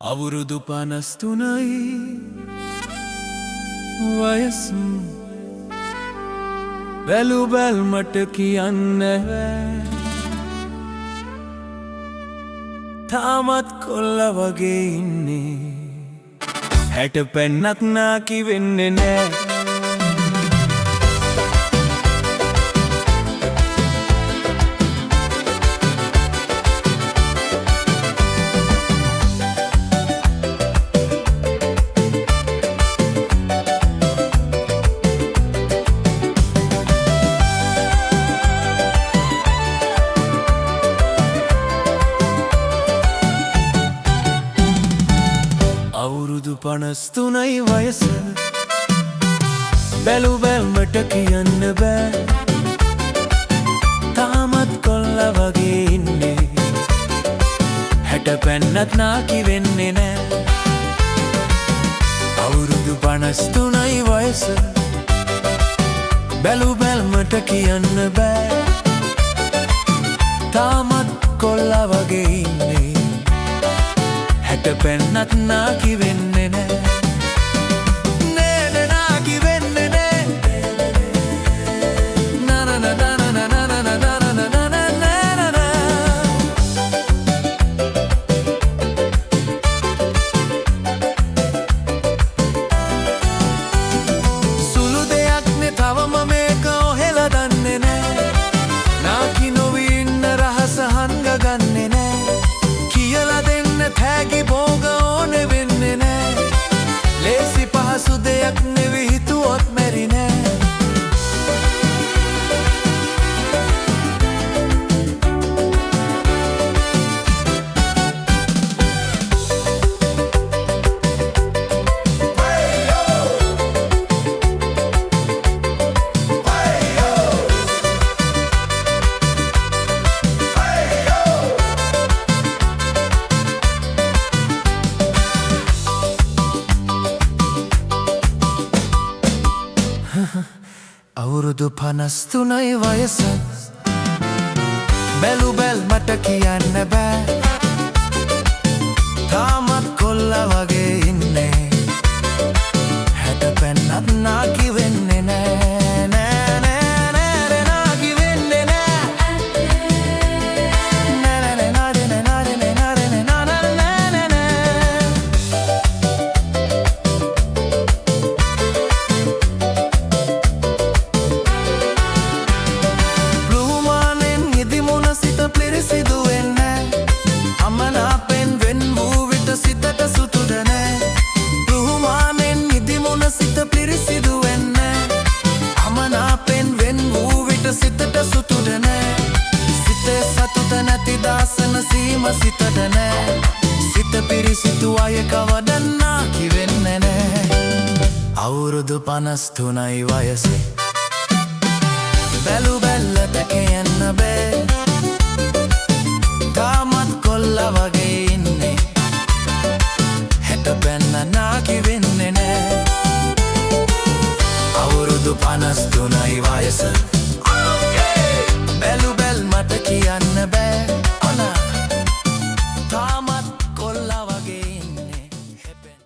අවුරුදු 53යි වයසු බැලු බැල්මට කියන්න බෑ තාමත් කොල්ල වගේ ඉන්නේ හැට පෙන්නත් නාකි වෙන්නේ නෑ අවුරුදු 53යි වයස බැලු බැල්මට කියන්න බෑ තාමත් කොල්ල වගේ ඉන්නේ හැට පැන්නත් නාකි වෙන්නේ නෑ අවුරුදු 53යි වයස බැලු බැල්මට කියන්න බෑ තාමත් කොල්ල වගේ ඉන්නේ හැට පැන්නත් නාකි වෙන්නේ නෑ නේ නාකි වෙන්නේ නෑ සුළු දෙයක් නේ තවම මේක ඔහෙලා දන්නේ නෑ නාකි නොවී ඉන්න රහස හංගගන්නේ නෑ කියලා දෙන්න තෑගි බෝග ඕනේ වෙන්නේ නෑ ලේසි පහසු දෙයක් නෙවෙයි හිතුවොත් මැරි නෑ අවුරුදු 53යි වයස බැලු බැල්මට කියන්න බෑ තාමත් කොල්ල වගේ ඉන්නේ හැට පැන්නත් නාකි වෙන්නේ නෑ නෑ නාකි වෙන්නේ සිතට නෑ සිත පිරිසිදු අය කවදත් නාකි වෙන්නේ නෑ අවුරුදු 53යි වයසේ බැලු බැල්ලට කියන්න බෑ තාමත් කොල්ල වගේ ඉන්නේ හැට පැන්න නාකි වෙන්නේ නෑ අවුරුදු 53යි වයස